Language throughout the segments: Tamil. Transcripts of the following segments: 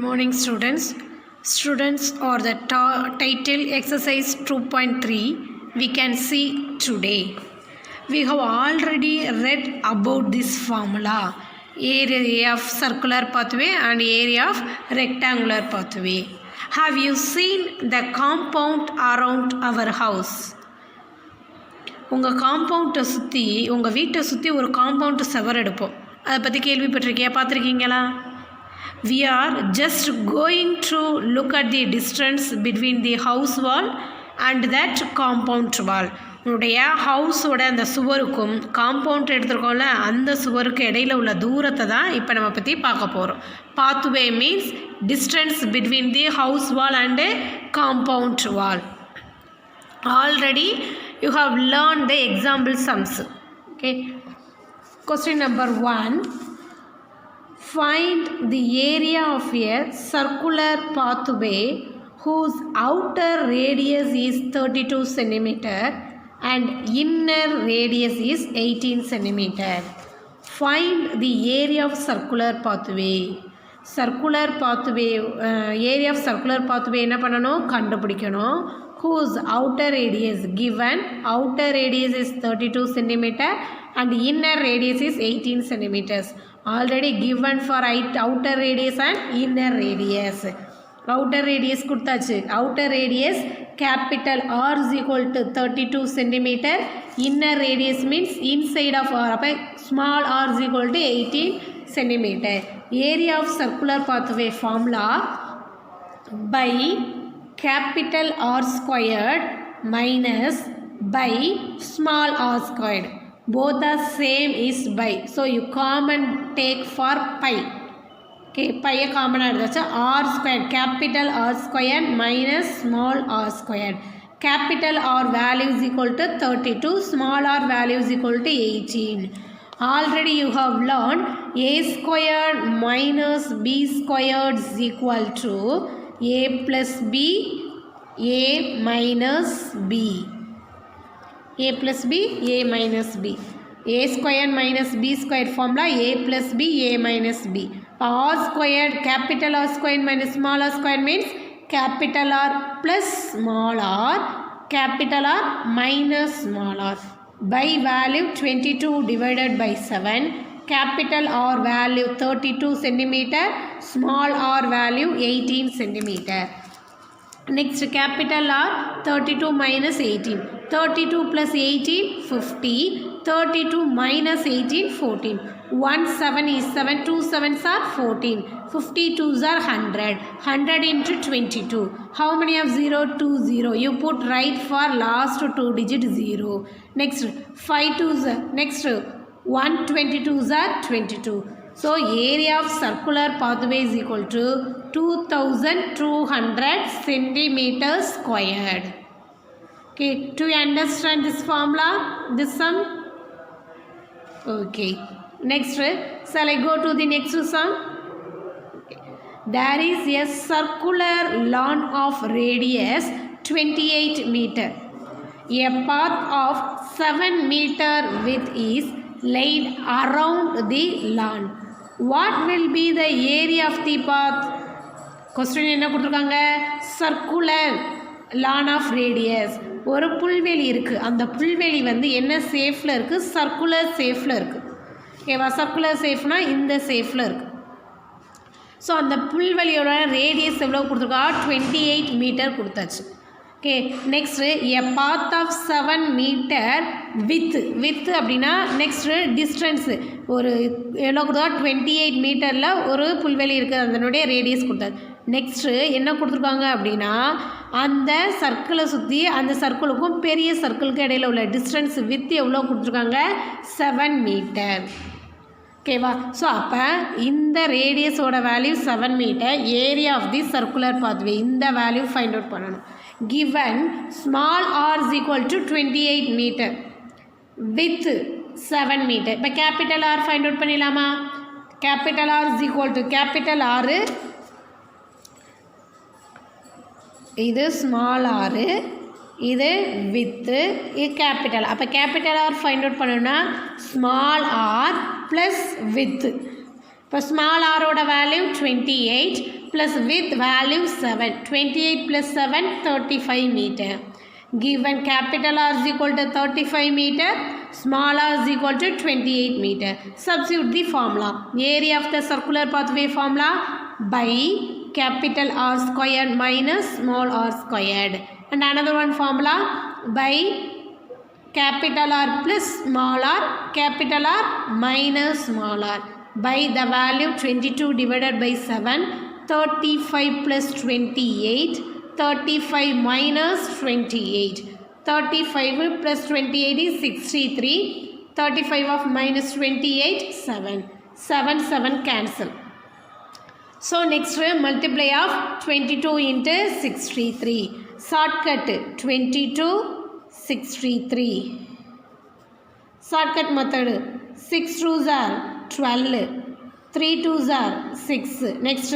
morning students. Students or the title exercise 2.3 we can see today. We have already read about this formula, area of circular pathway and area of rectangular pathway. Have you seen the compound around our house? உங்கள் காம்பவுண்டை சுற்றி உங்கள் வீட்டை சுற்றி ஒரு காம்பவுண்டு செவர் எடுப்போம். அதை பற்றி கேள்விப்பட்டிருக்கியா, பார்த்துருக்கீங்களா? We are just going to look at the distance between the house wall and that compound wall. உன்னுடைய ஹவுஸோட அந்த சுவருக்கும் காம்பவுண்ட் எடுத்துருக்கோம்ல அந்த சுவருக்கு இடையில் உள்ள தூரத்தை தான் இப்போ நம்ம பற்றி பார்க்க போகிறோம். Pathway means distance between the house wall and compound wall. Already you have learned the example sums. Okay. Question number 1. Find the area of a circular pathway whose outer radius is 32 cm and inner radius is 18 cm. Find the area of circular pathway. Circular pathway area of circular pathway என்ன பண்ணணும், கண்டுபிடிக்கணும். Whose outer radius given, outer radius is 32 cm and inner radius is 18 cm. Already given for outer radius and inner radius. Outer radius கொடுத்தாச்சு. Outer radius capital R is equal to 32 cm. Inner radius means inside of R. அப்போ small r is equal to 18 cm. Area of circular pathway formula by capital R squared minus by small r squared. Both are same is by. So you common take for pi. Okay, pi common எடுத்தாச்சு. R squared, capital R squared minus small r squared. Capital R value is equal to 32, small r value is equal to 18. Already you have learned a squared minus b squared is equal to a plus b, a minus b. A plus b, a minus b. A squared minus b squared formula a plus b, a minus b. R squared, capital R squared minus small r squared means capital R plus small r, capital R minus small r. By value 22 divided by 7. Capital R value 32 cm, small r value 18 cm. Next, capital R 32 minus 18. 32 plus 18 50. 32 minus 18 14. 1 7 is 7. 2 7s are 14. 52s are 100. 100 into 22. How many of 0? 2 0. You put right for last 2 digit 0. Next 5 2s. Next 122s are 22. So area of circular pathway is equal to 2200 centimeters squared. Okay, do you understand this formula, this sum? Okay. Next, shall I go to the next sum? Okay. There is a circular lawn of radius 28 meter. A path of 7 meter width is laid around the lawn. What will be the area of the path? Question என்ன கொடுத்துருக்காங்க, சர்க்குலர் lawn of radius. ஒரு புல்வெளி இருக்குது, அந்த புல்வெளி வந்து என்ன சேஃபில் இருக்குது, சர்க்குலர் சேஃபில் இருக்குது. ஓகேவா, சர்க்குலர் சேஃப்னா இந்த சேஃபில் இருக்குது. ஸோ அந்த புல்வெளியோட ரேடியஸ் எவ்வளோ கொடுத்துருக்கா, 28 மீட்டர் கொடுத்தாச்சு. Okay, next a path of 7 metre with அப்படின்னா நெக்ஸ்ட்டு டிஸ்டன்ஸு ஒரு எவ்வளோ கொடுத்தா, 28 மீட்டரில் ஒரு புல்வெளி இருக்குது, அதனுடைய ரேடியஸ் கொடுத்தாரு. நெக்ஸ்ட்டு என்ன கொடுத்துருக்காங்க அப்படின்னா அந்த சர்க்கிளை சுற்றி அந்த சர்க்கிளுக்கும் பெரிய சர்க்கிளுக்கும் இடையில் உள்ள டிஸ்டன்ஸ் வித் எவ்வளோ கொடுத்துருக்காங்க, 7 மீட்டர். ஓகேவா, ஸோ அப்போ இந்த ரேடியஸோட value 7 metre, area of the circular pathway இந்த வேல்யூ ஃபைண்ட் அவுட் பண்ணணும். Given small r is equal to 28 meter with 7 meter. இப்போ capital R find out பண்ணிடலாமா? capital R is equal to capital R, இது small r, இது with, இது capital. அப்போ capital R find out பண்ணணும்னா small r plus with. இப்போ small r ஓட value 28 plus width value 7. 28 plus 7, 35 meter. Given capital R is equal to 35 meter, small r is equal to 28 meter. Substitute the formula. Area of the circular pathway formula by capital R squared minus small r squared. And another one formula by capital R plus small r, capital R minus small r. By the value 22 divided by 7, 35 plus 28, 35 minus 28. 35 plus 28 is 63. 35 of minus 28, 7. 7, 7 cancel. So next multiply of 22 into 63. Shortcut 22, 63. Shortcut method 6 2s are 12. 3 2s are 6. Next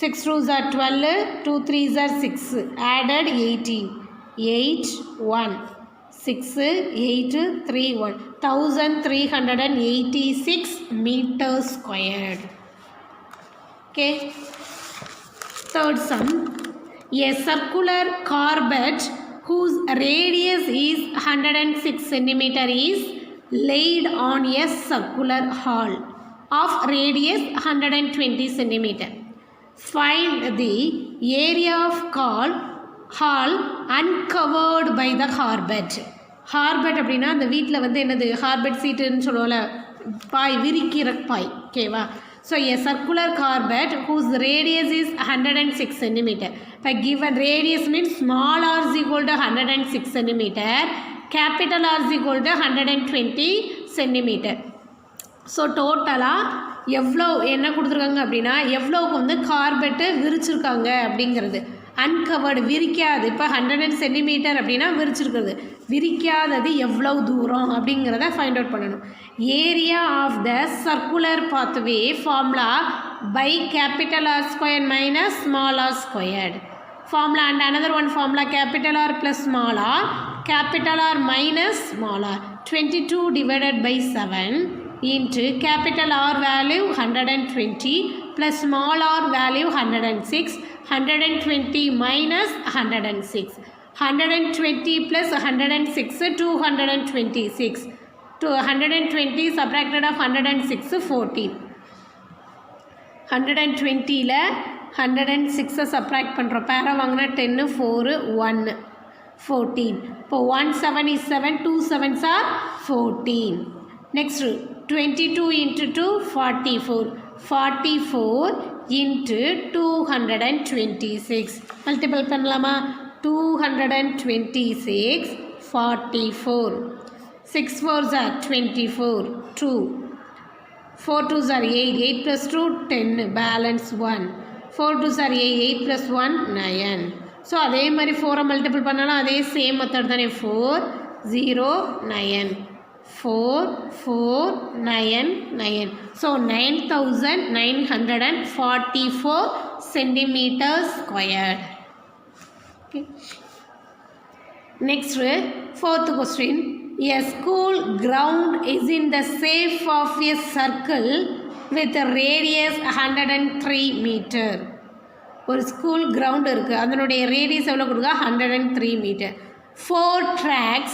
6 2s are 12, 2 3s are 6, added 18, 8, 1, 6, 8, 3, 1, 1386 meters squared. Okay. Third sum, a circular carbet whose radius is 106 centimeter is laid on a circular hull of radius 120 centimeter. Find the area of hull uncovered by the carbet. Carbet அப்படின்னா அந்த வீட்டில் வந்து என்னது கார்பெட் சீட்டுன்னு சொல்லுவோம்ல, பாய், விரிக்கிற பாய். ஓகேவா? So a circular carbet whose radius is 106 centimeter. இப்போ given radius means small r is equal to 106 centimeter, capital R is equal to 120 centimeter. So டோட்டலாக எவ்வளோ என்ன கொடுத்துருக்காங்க அப்படின்னா எவ்வளோக்கு வந்து கார்பெட்டு விரிச்சிருக்காங்க அப்படிங்கிறது. அன்கவர்டு விரிக்காது. இப்போ 100 சென்டிமீட்டர் அப்படின்னா விரிச்சிருக்கிறது. விரிக்காதது எவ்வளோ தூரம் அப்படிங்கிறத ஃபைண்ட் அவுட் பண்ணணும். Area of the circular pathway formula pi capital R square minus small R squared. Formula and another one formula capital R plus small r, capital R minus small r. 22 divided by 7 into capital R value 120 plus small r value 106. 120 minus 106. 120 plus 106, 226. 120 subtracted of 106, 14. 120ல 106 subtract பண்ணுறோம். பேரா வாங்கினா 10, 4, 1, 14. இப்போ 1 7 is 7, 2 7s are 14. Next 22 into 2, 44. 44 into 226. Multiple பண்ணலாமா? 226, 44. 6 4s are 24, 2. 4 2s are 8, 8 plus 2, 10, balance 1. 4 2s are 8, 8 plus 1, 9. So அதே மாதிரி 4 மல்டிபிள் பண்ணாலும் அதே சேம் மெத்தட் தானே. 4 0 9, 4 4 9 9. So 9944 centimeters squared. Okay. Next, fourth question. A school ground is in the shape of a circle with a radius 103 meter. ஒரு ஸ்கூல் கிரவுண்ட் இருக்குது, அதனுடைய ரேடியஸ் எவ்வளோ கொடுக்க? 103 metre. 4 tracks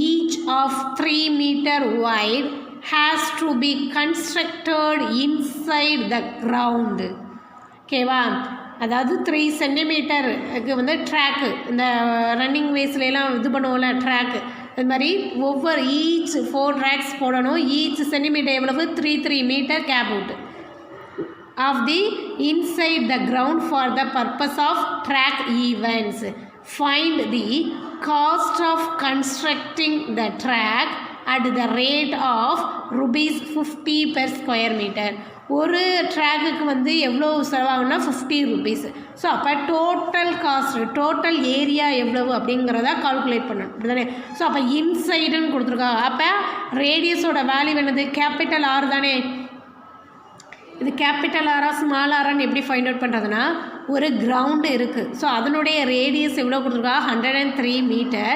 each of 3 meter wide has to be constructed inside the ground. ஓகேவா? அதாவது 3 சென்டிமீட்டருக்கு வந்து ட்ராக்கு, இந்த ரன்னிங் ரேஸ்லாம் இது பண்ணுவோம்ல ட்ராக்கு, அது மாதிரி ஒவ்வொரு ஈச் 4 ட்ராக்ஸ் போடணும். ஈச் சென்டிமீட்டர் எவ்வளவு? 3 metre gap out of the inside the ground for the purpose of track events. Find the cost of constructing the track at the rate of ₹50 per square meter. ஒரு ட்ராக்குக்கு வந்து எவ்வளோ செலவாகுன்னா 50 rupees. ஸோ அப்போ டோட்டல் காஸ்ட், டோட்டல் ஏரியா எவ்வளவு அப்படிங்கிறத கால்குலேட் பண்ணணும், அப்படி தானே? ஸோ அப்போ இன்சைடுன்னு கொடுத்துருக்காங்க. அப்போ ரேடியஸோட வேல்யூ என்னது? கேபிட்டல் ஆர் தானே. இது கேபிட்டல் ஆரா ஸ்மால் ஆரான்னு எப்படி ஃபைண்ட் அவுட் பண்ணுறதுனா, ஒரு கிரவுண்டு இருக்குது. ஸோ அதனுடைய ரேடியஸ் எவ்வளோ கொடுத்துருக்கா? 103 மீட்டர்.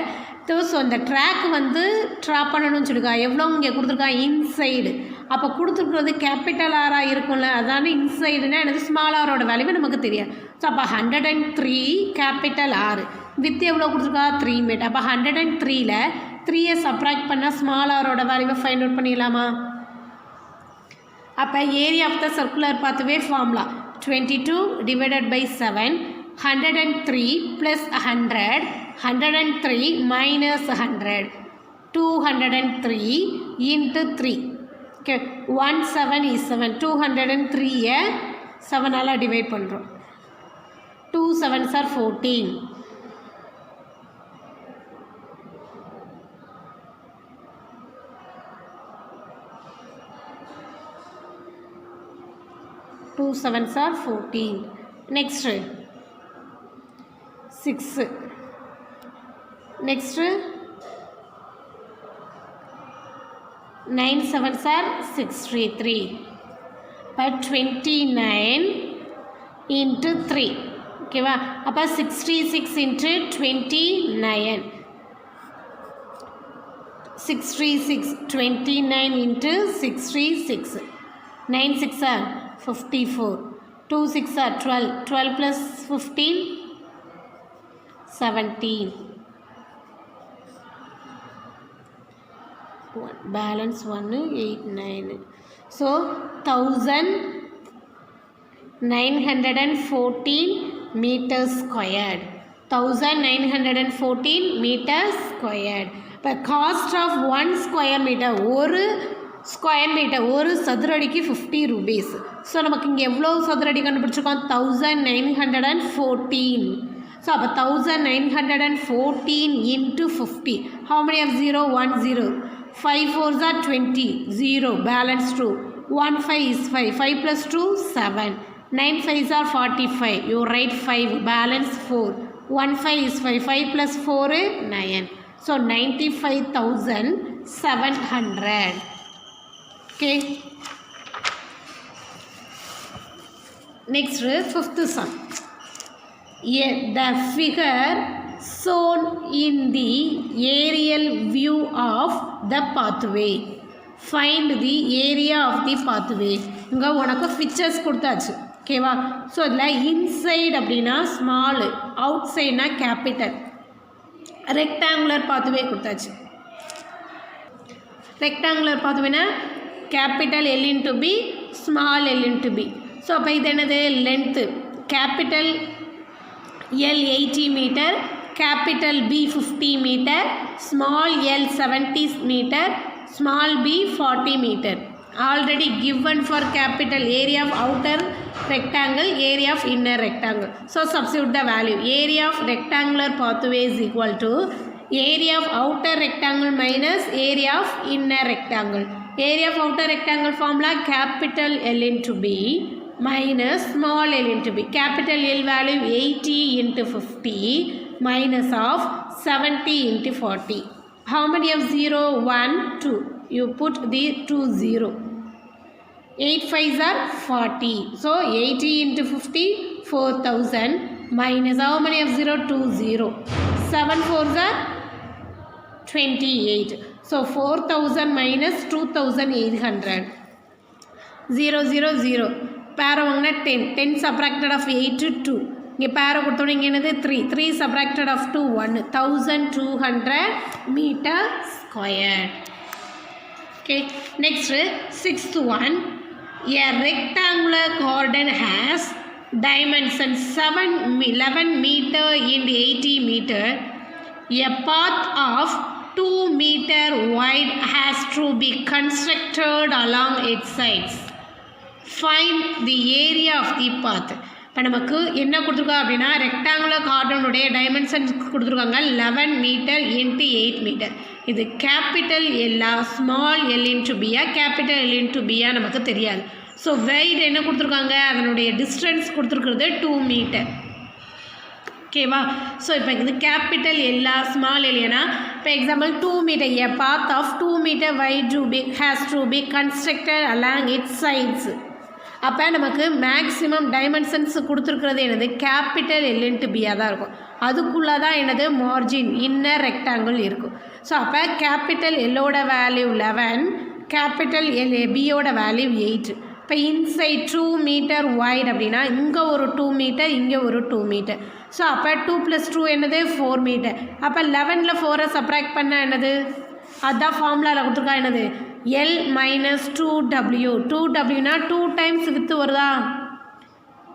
ஸோ இந்த ட்ராக் வந்து ட்ரா பண்ணணும்னு சொல்லியிருக்கா. எவ்வளோ இங்கே கொடுத்துருக்கா இன்சைடு. அப்போ கொடுத்துருக்குறது கேபிட்டல் ஆராக இருக்கும்ல, அதான இன்சைடுனா எனக்கு ஸ்மால் ஆரோட வேல்யூ நமக்கு தெரியாது. ஸோ அப்போ 103 கேபிட்டல் ஆர் வித் எவ்வளோ கொடுத்துருக்கா 3 மீட்டர். அப்போ 103ல் 3யை சப்ராக்ட் பண்ணால் ஸ்மால் ஆரோட வேல்யூவை ஃபைண்ட் அவுட் பண்ணிடலாமா? அப்போ area of the circular pathway formula 22 divided by 7 103 + 100 103 minus 100 203 into 3. Okay, 1 7 is 7. 203 7 divide பண்ணுறோம். 2 7s are 14. 2 7s are 14. Next 6. Next 9 7s are 63. But 29 into 3. Okay, அப்போ 66 into 29. 66 29 into 66. 9 6 are 54. 2 6 are 12. 12 plus 15 17. Balance 1 8 9. So 1914 meters squared. 1914 meters squared. But cost of 1 square meter, ஒரு ஸ்கொயர் மீட்டர் ஒரு சதுரடிக்கு 50 rupees. ஸோ நமக்கு இங்கே எவ்வளோ சதுரடி கண்டுபிடிச்சிருக்கோம் 1914. ஸோ அப்போ 1914 into 50. How many of 0? 1 0. 5 4s are 20. 0. Balance 2. 1 5 is 5. 5 plus 2 7. 9 5s are 45. You write 5. Balance 4. 1 5 is 5. 5 plus 4 9. So 95,700. Okay. Next, fifth sum. The figure shown in the aerial view of the pathway. Find the area of the pathway. இங்கே உனக்கு pictures கொடுத்தாச்சு. ஓகேவா? ஸோ இதில் இன்சைட் அப்படின்னா ஸ்மாலு, அவுட் சைட்னா கேபிட்டல், ரெக்டாங்குலர் பாத்வே கொடுத்தாச்சு. ரெக்டாங்குலர் பாத்வேனா capital L into B, small L into B. So அப்போ இது என்னது length. Capital L 80 metre, capital B 50 metre, small L 70 metre, small B 40 metre. Already given for capital area of outer rectangle, area of inner rectangle. So substitute the value. Area of rectangular pathway is equal to area of outer rectangle minus area of inner rectangle. Area of outer rectangle formula capital L into B minus small l into B. Capital L value 80 into 50 minus of 70 into 40. How many of 0? 1 2. You put the 2 0. 8 5s are 40. So 80 into 50 4000 minus how many of 0? 2 0. 7 4s are 28. So 4000 minus 2800. 0 0 0. Para வாங்கினா 10. 10 subtracted of 8 to 2. இங்கே para கொடுத்தோட இங்கே என்னது 3. 3 subtracted of 2 1. 1200 meter squared. Okay. Next, sixth one. A rectangular garden has dimensions 11 meter and 80 meter. A path of 2 meter wide has to be constructed along its sides. Find the area of the path. இப்போ நமக்கு என்ன கொடுத்துருக்கா அப்படின்னா ரெக்டாங்குலர் கார்டனுடைய டைமென்ஷன் கொடுத்துருக்காங்க 11 மீட்டர் இன்ட்டு 8 மீட்டர். இது கேபிட்டல் எல்லா ஸ்மால் எல் இன்ட்டு பியா கேபிட்டல் எல் இன்ட்டு பியா நமக்கு தெரியாது. ஸோ வெயிட் என்ன கொடுத்துருக்காங்க, அதனுடைய டிஸ்டன்ஸ் கொடுத்துருக்கிறது 2 மீட்டர். ஓகேவா? ஸோ இப்போ இது கேபிட்டல் எல்லா ஸ்மால் எல்னா இப்போ example 2 metre a path of 2 metre wide to be has to be constructed along its sides. அப்போ நமக்கு மேக்ஸிமம் டைமென்ஷன்ஸ் கொடுத்துருக்கிறது என்னது கேபிட்டல் எல் இன்ட்டு பியாக தான் இருக்கும். அதுக்குள்ளே தான் என்னது மார்ஜின் இன்னர் ரெக்டாங்கிள் இருக்கும். ஸோ அப்போ கேபிட்டல் எல்லோட வேல்யூ 11, கேபிட்டல் பியோட வேல்யூ 8. இப்போ இன்சைட் 2 மீட்டர் வைட் அப்படின்னா இங்கே ஒரு 2 மீட்டர், இங்கே ஒரு 2 மீட்டர். ஸோ அப்போ 2 + 2 என்னது 4 மீட்டர். அப்போ 11ல் 4 சப்ராக்ட் பண்ணால் என்னது, அதுதான் ஃபார்முலாவில் கொடுத்துருக்கா என்னது L - 2W. 2Wனா 2 டைம்ஸ் வித்து வருதா,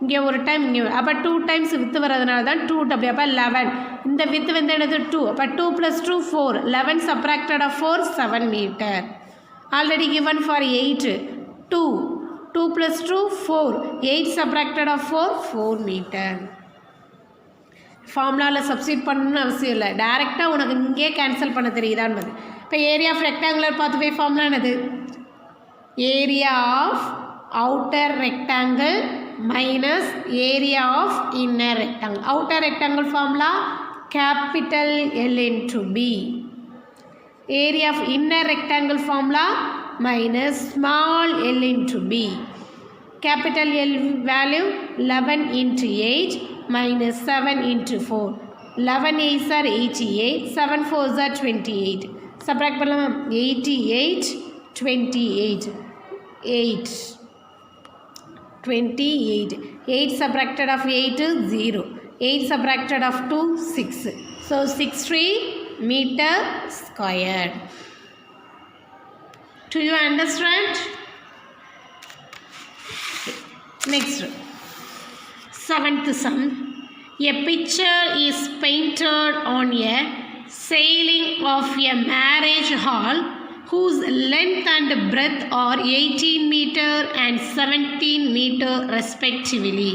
இங்கே ஒரு டைம் இங்கே, அப்போ 2 டைம்ஸ் வித்து வர்றதுனால தான் 2W. அப்போ 11, இந்த வித்து வந்து என்னது 2. அப்போ 2 + 2 4, 11 subtracted off 4 7 metre. Already given for 8 2 + 2 4, 8 subtracted off 4 metre. ஃபார்முலாவில் சப்ஸ்டியூட் பண்ணணும்னு அவசியம் இல்லை, டேரெக்டாக உனக்கு இங்கே கேன்சல் பண்ண தெரியுதான்னு. இப்போ area of rectangular pathway formula என்னது, area of outer rectangle minus area of inner rectangle. Outer rectangle formula capital L into B. Area of inner rectangle formula minus small l into b. Capital L value 11 into 8 minus 7 into 4. 11 8s are 88, 7 4s are 28. Subtract பண்ணலாமா, 88 28 8 28. 8 subtracted of 8 is 0. 8 subtracted of 2 6. So 63 meter squared. Do you understand? Next, 7th sum. A picture is painted on a ceiling of a marriage hall whose length and breadth are 18 meter and 17 meter respectively.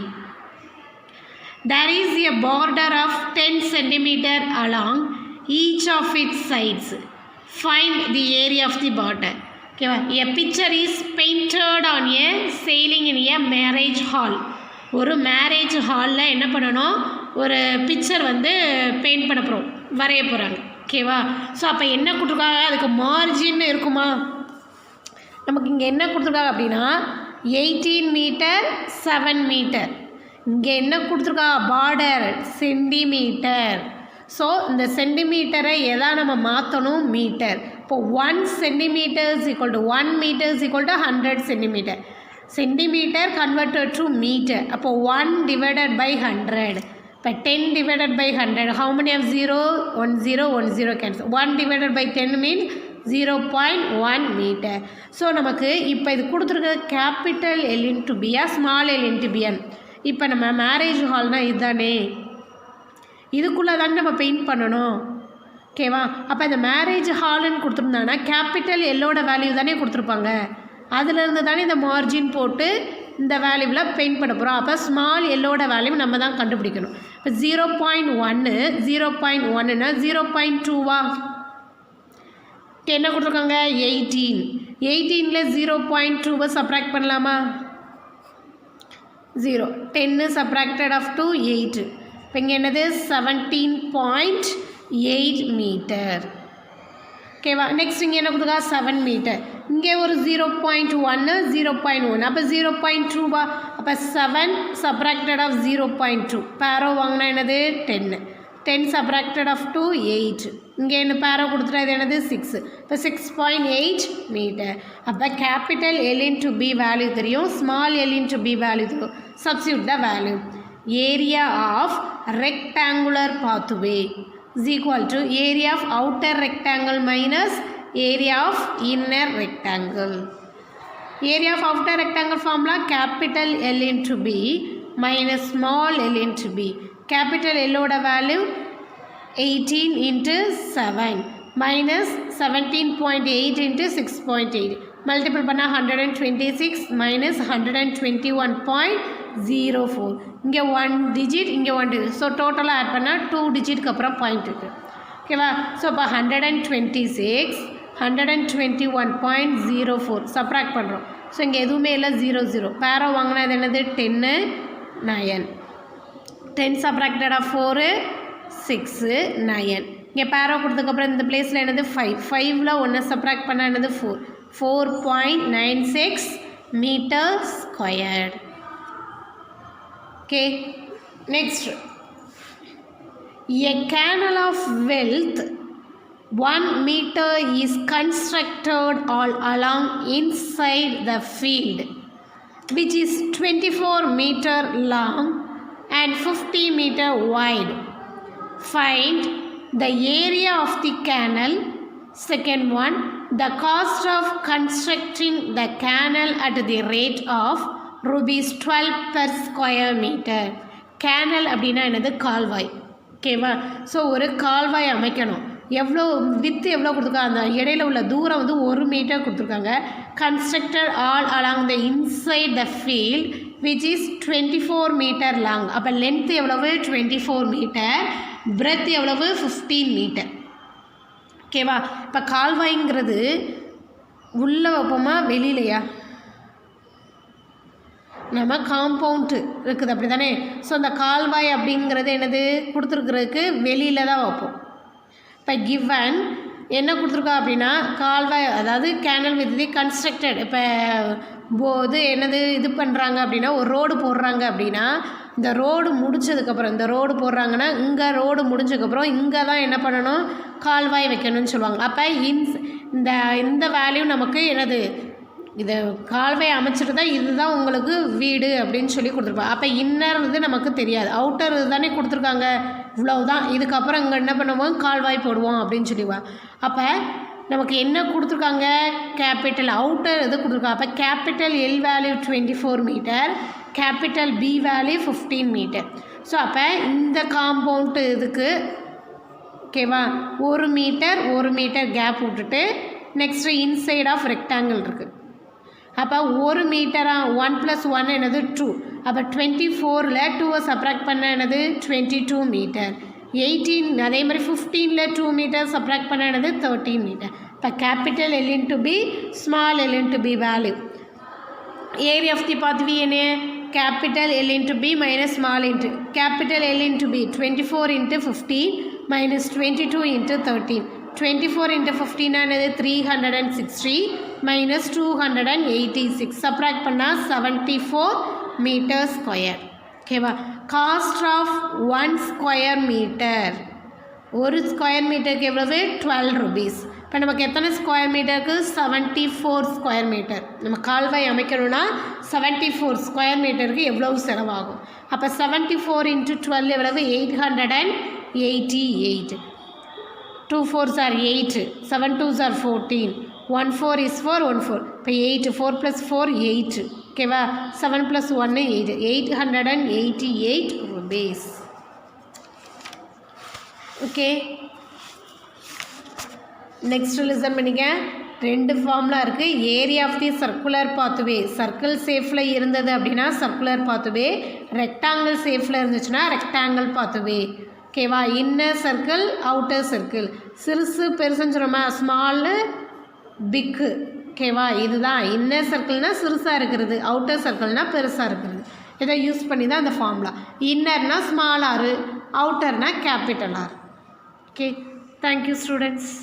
There is a border of 10 centimeter along each of its sides. Find the area of the border. ஓகேவா, a picture is painted on a ceiling in a marriage hall. ஒரு மேரேஜ் ஹாலில் என்ன பண்ணணும், ஒரு பிக்சர் வந்து பெயிண்ட் பண்ண போகிறோம், வரைய போகிறாங்க. ஓகேவா, ஸோ அப்போ என்ன கொடுத்துருக்காங்க, அதுக்கு மார்ஜின் இருக்குமா, நமக்கு இங்கே என்ன கொடுத்துருக்காங்க அப்படின்னா 18 மீட்டர் 7 மீட்டர். இங்கே என்ன கொடுத்துருக்கா, பார்டர் சென்டிமீட்டர். ஸோ இந்த சென்டிமீட்டரை எதா நம்ம மாற்றணும், மீட்டர். இப்போ 1 centimeter is equal to 1 meter is equal to 100 centimeter. Centimeter converted to meter. அப்போ 1 divided by 100. இப்போ 10 divided by 100. How many of 0? 1 0 1 0 cancel. 1 divided by 10 means 0.1 meter. So நமக்கு இப்போ இது கொடுத்துருக்க கேபிட்டல் L into B ஆ ஸ்மால் L into B. இப்போ நம்ம மேரேஜ் ஹால்னால் இதுதானே, இதுக்குள்ளே தானே நம்ம பெயிண்ட் பண்ணணும். ஓகேவா, அப்போ இந்த மேரேஜ் ஹாலுன்னு கொடுத்துருந்தாங்கன்னா கேபிட்டல் எல்லோட வேல்யூ தானே கொடுத்துருப்பாங்க, அதிலிருந்து தானே இந்த மார்ஜின் போட்டு இந்த வேல்யூவில் பெயிண்ட் பண்ண போகிறோம். அப்போ ஸ்மால் எல்லோட வேல்யூ நம்ம தான் கண்டுபிடிக்கணும். இப்போ 0.1 0.1ன்னா 0.2வா, என்ன கொடுத்துருக்காங்க 18. 18ல் 0.2வை சப்ராக்ட் பண்ணலாமா, 0. 10 சப்ராக்டட் ஆஃப் 2 8. இப்போ இங்கே என்னது 17.8 மீட்டர். ஓகேவா, நெக்ஸ்ட் இங்கே என்ன கொடுத்துருக்கா 7 மீட்டர். இங்கே ஒரு 0.1 0.1, அப்போ 0.2வா, அப்போ 7 சப்ராக்டட் ஆஃப் 0.2. பேரோ வாங்கினா என்னது 10. 10 சப்ராக்டட் ஆஃப் 2 8. இங்கே என்ன பேரோ கொடுத்துட்டா இது என்னது 6. இப்போ 6.8 மீட்டர். அப்போ capital L into B value தெரியும், small L into B value தெரியும். Substitute the value. Area of rectangular pathway is equal to area of outer rectangle minus area of inner rectangle. Area of outer rectangle formula capital L into B minus small l into B. Capital L oda value 18 into 7 minus 17.8 into 6.8. Multiple பண்ணா 126 minus 121.04. இங்கே 1 digit, இங்கே 1 digit. ஸோ டோட்டலாக ஆட் பண்ணால் 2 டிஜிட்க்கு அப்புறம் பாயிண்ட் இருக்குது. ஓகேவா, ஸோ இப்போ 126 121.04 சப்ராக்ட் பண்ணுறோம். ஸோ இங்கே எதுவுமே இல்லை 0 0. பேரோ வாங்கினா இது என்னது 10 9. 10 சப்ராக்டட் ஆஃப் 4 6 9. இங்கே பேரோ கொடுத்ததுக்கப்புறம் இந்த பிளேஸில் என்னது 5. 5ல் 1 சப்ராக்ட் பண்ணால் என்னது 4. 4.96 metre squared. Okay, next A canal of width 1 meter is constructed all along inside the field, which is 24 meter long and 50 meter wide. Find the area of the canal. Second one, the cost of constructing the canal at the rate of rupees 12 per square meter. Canal அப்படின்னா என்னது? கால்வாய். ஓகேவா? ஸோ ஒரு கால்வாய் அமைக்கணும். எவ்வளோ வித்து எவ்வளோ கொடுத்துருக்காங்க? அந்த இடையில உள்ள தூரம் வந்து 1 மீட்டர் கொடுத்துருக்காங்க. Constructed all along the inside the field which is 24 metre long. அப்போ லென்த்து எவ்வளவு? 24 மீட்டர். பிரெத் எவ்வளவு? 15 மீட்டர். ஓகேவா? இப்போ கால்வாய்ங்கிறது உள்ளே வைப்போமா வெளியிலையா? நம்ம காம்பவுண்டு இருக்குது அப்படி தானே. ஸோ அந்த கால்வாய் அப்படிங்கிறது என்னது? கொடுத்துருக்குறதுக்கு வெளியில் தான் வைப்போம். இப்போ கிவன் என்ன கொடுத்துருக்கா அப்படின்னா கால்வாய், அதாவது கேனல் வித் தி கன்ஸ்ட்ரக்டட். இப்போ இது என்னது இது பண்ணுறாங்க அப்படின்னா ஒரு ரோடு போடுறாங்க அப்படின்னா இந்த ரோடு முடிச்சதுக்கப்புறம், இந்த ரோடு போடுறாங்கன்னா இங்கே ரோடு முடிஞ்சதுக்கப்புறம் இங்கே தான் என்ன பண்ணணும்? கால்வாய் வைக்கணும்னு சொல்லுவாங்க. அப்போ இந்த வேல்யூ நமக்கு என்னது? இது கால்வாய் அமைச்சிட்டு தான் இதுதான் உங்களுக்கு வீடு அப்படின்னு சொல்லி கொடுத்துருப்பாங்க. அப்போ இன்னர் இது நமக்கு தெரியாது, அவுட்டர் இது தானே கொடுத்துருக்காங்க, இவ்வளவுதான். இதுக்கப்புறம் இங்கே என்ன பண்ணுவோம்? கால்வாய் போடுவோம் அப்படின்னு சொல்லிடுவாங்க. அப்போ நமக்கு என்ன கொடுத்துருக்காங்க? கேபிட்டல் அவுட்டர் இது கொடுத்துருக்காங்க. அப்போ capital L value 24 metre, capital B value 15 metre. So அப்போ இந்த காம்பவுண்டு இதுக்கு ஓகேவா 1 மீட்டர் கேப் விட்டுட்டு நெக்ஸ்ட்டு இன்சைட் ஆஃப் ரெக்டாங்கிள் இருக்குது. அப்போ 1 மீட்டரா 1 + 1 என்னது? 2. அப்போ 24ல் 2வை சப்ராக்ட் பண்ண என்னது? 22 மீட்டர். 18 அதே மாதிரி 15ல் 2 மீட்டர் சப்ராக்ட் பண்ண என்னது? 13 மீட்டர். இப்போ capital L into B, small L into B value. Area of the pathway என்ன? Capital L into B minus small into capital L into B. 24 × 15 minus 22 × 13. 24 × 15 என்னது? 360 மைனஸ் 286. சப்ராக்ட் பண்ணால் 74 மீட்டர் ஸ்கொயர். ஓகேவா? காஸ்ட் ஆஃப் 1 ஸ்கொயர் மீட்டர், ஒரு ஸ்கொயர் மீட்டருக்கு எவ்வளவு? 12 rupees. இப்போ நமக்கு எத்தனை ஸ்கொயர் மீட்டருக்கு? 74 ஸ்கொயர் மீட்டர். நம்ம கால்வாய் அமைக்கணும்னா 74 ஸ்கொயர் மீட்டருக்கு எவ்வளவு செலவாகும்? அப்போ 74 × 12 எவ்வளவு? 888. 2 4s are 8, 7 2s are 14, 1 4 is 4, 1 4. இப்போ 8, 4 + 4 8. ஓகேவா? 7 + 1 8, 888 rupees. ஓகே, நெக்ஸ்ட் லிசன் பண்ணிக்க. 2 ஃபார்முலா இருக்குது. Area of the circular pathway, circle ஷேப்பில் இருந்தது அப்படின்னா சர்க்குலர் பாத்வே, ரெக்டாங்கிள் ஷேப்பில் இருந்துச்சுன்னா ரெக்டாங்கிள் பாத்வே. ஓகேவா? Inner circle, outer circle. சிறுசு பெருசுன்னு சொன்னோமா? ஸ்மாலு பிக்கு. ஓகேவா? இதுதான் இன்னர் சர்க்கிள்னால் சிறுசாக இருக்கிறது, அவுட்டர் சர்க்கிள்னால் பெருசாக இருக்கிறது. இதை யூஸ் பண்ணி தான் இந்த ஃபார்முலா. இன்னர்னால் ஸ்மால் ஆர், அவுட்டர்னால் capital R. Okay, thank you students.